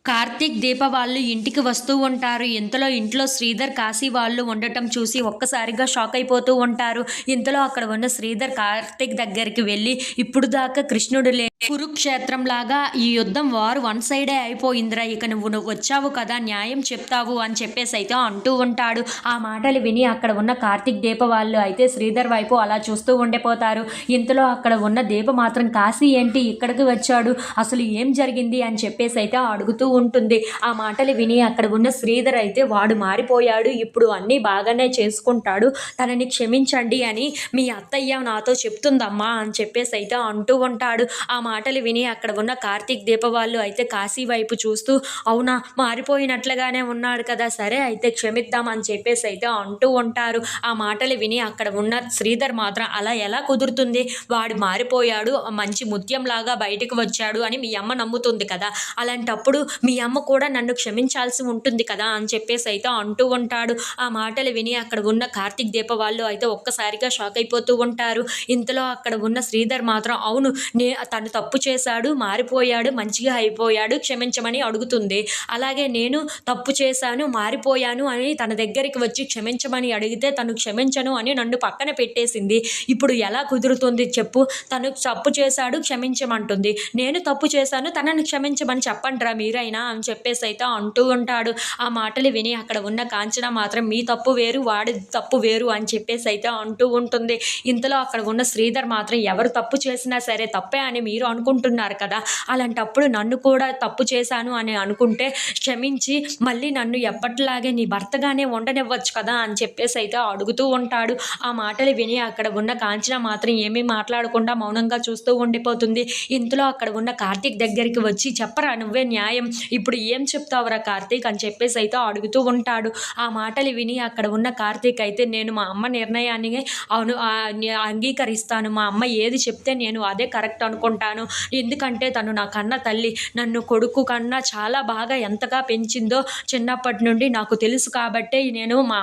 కార్తీక్, దీప వాళ్ళు ఇంటికి వస్తూ ఉంటారు. ఇంతలో ఇంట్లో శ్రీధర్, కాశీ వాళ్ళు ఉండటం చూసి ఒక్కసారిగా షాక్ అయిపోతూ ఉంటారు. ఇంతలో అక్కడ ఉన్న శ్రీధర్ కార్తీక్ దగ్గరికి వెళ్ళి, ఇప్పుడు దాకా కృష్ణుడు కురుక్షేత్రం లాగా ఈ యుద్ధం వారు వన్ సైడే అయిపోయిందిరా, ఇక నువ్వు వచ్చావు కదా, న్యాయం చెప్తావు అని చెప్పేసి అయితే అంటూ ఉంటాడు. ఆ మాటలు విని అక్కడ ఉన్న కార్తీక్, దీప వాళ్ళు అయితే శ్రీధర్ వైపు అలా చూస్తూ ఉండిపోతారు. ఇంతలో అక్కడ ఉన్న దీప మాత్రం, కాశీ ఏంటి ఇక్కడికి వచ్చాడు, అసలు ఏం జరిగింది అని చెప్పేసి అయితే అడుగుతూ ఉంటుంది. ఆ మాటలు విని అక్కడ ఉన్న శ్రీధర్ అయితే, వాడు మారిపోయాడు, ఇప్పుడు అన్నీ బాగానే చేసుకుంటాడు, తనని క్షమించండి అని మీ అత్తయ్య నాతో చెప్తుందమ్మా అని చెప్పేసి అయితే అంటూ ఉంటాడు. ఆ మాటలు విని అక్కడ ఉన్న కార్తీక్, దీప వాళ్ళు అయితే కాశీ వైపు చూస్తూ, అవునా మారిపోయినట్లుగానే ఉన్నాడు కదా, సరే అయితే క్షమిద్దాం అని చెప్పేసి అయితే అంటూ ఉంటారు. ఆ మాటలు విని అక్కడ ఉన్న శ్రీధర్ మాత్రం, అలా ఎలా కుదురుతుంది, వాడు మారిపోయాడు, మంచి ముత్యంలాగా బయటకు వచ్చాడు అని మీ అమ్మ నమ్ముతుంది కదా, అలాంటప్పుడు మీ అమ్మ కూడా నన్ను క్షమించాల్సి ఉంటుంది కదా అని చెప్పేసి అయితే అంటూ ఉంటాడు. ఆ మాటలు విని అక్కడ ఉన్న కార్తీక్, దీప వాళ్ళు అయితే ఒక్కసారిగా షాక్ అయిపోతూ ఉంటారు. ఇంతలో అక్కడ ఉన్న శ్రీధర్ మాత్రం, అవును తను తప్పు చేశాడు, మారిపోయాడు, మంచిగా అయిపోయాడు, క్షమించమని అడుగుతుంది. అలాగే నేను తప్పు చేశాను, మారిపోయాను అని తన దగ్గరికి వచ్చి క్షమించమని అడిగితే తను క్షమించను అని నన్ను పక్కన పెట్టేసింది. ఇప్పుడు ఎలా కుదురుతుంది చెప్పు, తను తప్పు చేశాడు క్షమించమంటుంది, నేను తప్పు చేశాను తనని క్షమించమని చెప్పండిరా మీరైనా అని చెప్పేసి అయితే అంటూ ఉంటాడు. ఆ మాటలు విని అక్కడ ఉన్న కాంచన మాత్రం, మీ తప్పు వేరు, వాడి తప్పు వేరు అని చెప్పేసి అయితే అంటూ ఉంటుంది. ఇంతలో అక్కడ ఉన్న శ్రీధర్ మాత్రం, ఎవరు తప్పు చేసినా సరే తప్పే అని మీరు అనుకుంటున్నారు కదా, అలాంటప్పుడు నన్ను కూడా తప్పు చేశాను అని అనుకుంటే క్షమించి మళ్ళీ నన్ను ఎప్పటిలాగే నీ భర్తగానే ఉండనివ్వచ్చు కదా అని చెప్పేసి అయితే అడుగుతూ ఉంటాడు. ఆ మాటలు విని అక్కడ ఉన్న కాంచన మాత్రం ఏమీ మాట్లాడకుండా మౌనంగా చూస్తూ ఉండిపోతుంది. ఇంతలో అక్కడ ఉన్న కార్తీక్ దగ్గరికి వచ్చి, చెప్పరా నువ్వే న్యాయం, ఇప్పుడు ఏం చెప్తావురా కార్తీక్ అని చెప్పేసి అయితే అడుగుతూ ఉంటాడు. ఆ మాటలు విని అక్కడ ఉన్న కార్తీక్ అయితే, నేను మా అమ్మ నిర్ణయాన్ని అంగీకరిస్తాను, మా అమ్మ ఏది చెప్తే నేను అదే కరెక్ట్ అనుకుంటాను, ఎందుకంటే తను నా కన్న తల్లి, నన్ను కొడుకు కన్నా చాలా బాగా ఎంతగా పెంచిందో చిన్నప్పటి నుండి నాకు తెలుసు, కాబట్టే నేను మా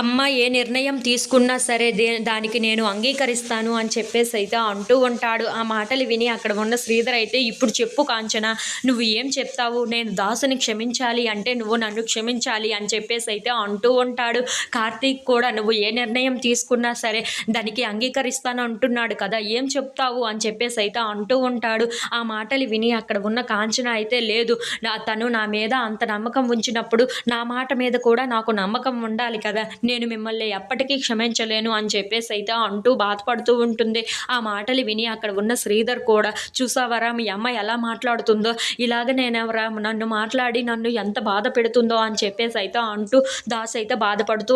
అమ్మ ఏ నిర్ణయం తీసుకున్నా సరే దానికి నేను అంగీకరిస్తాను అని చెప్పేసి అయితే అంటూ ఉంటాడు. ఆ మాటలు విని అక్కడ ఉన్న శ్రీధర్ అయితే, ఇప్పుడు చెప్పు కాంచన, నువ్వు ఏం చెప్తావు, నేను దాసుని క్షమించాలి అంటే నువ్వు నన్ను క్షమించాలి అని చెప్పేసి అయితే అంటూ ఉంటాడు. కార్తీక్ కూడా, నువ్వు ఏ నిర్ణయం తీసుకున్నా సరే దానికి అంగీకరిస్తాను అంటున్నాడు కదా, ఏం చెప్తావు అని చెప్పేసి అయితే అంటూ ఉంటాడు. ఆ మాటలు విని అక్కడ ఉన్న కాంచన అయితే, లేదు తను నా మీద అంత నమ్మకం ఉంచినప్పుడు నా మాట మీద కూడా నాకు నమ్మకం ఉండాలి కదా, నేను మిమ్మల్ని ఎప్పటికీ క్షమించలేను అని చెప్పేసి అయితే అంటూ బాధపడుతూ ఉంటుంది. ఆ మాటలు విని అక్కడ ఉన్న శ్రీధర్ కూడా, చూసావరా మీ అమ్మ ఎలా మాట్లాడుతుందో, ఇలాగ నేనెవరా, నన్ను మాట్లాడి నన్ను ఎంత బాధ పెడుతుందో అని చెప్పేసి అయితే అంటూ దాస్ అయితే బాధపడుతూ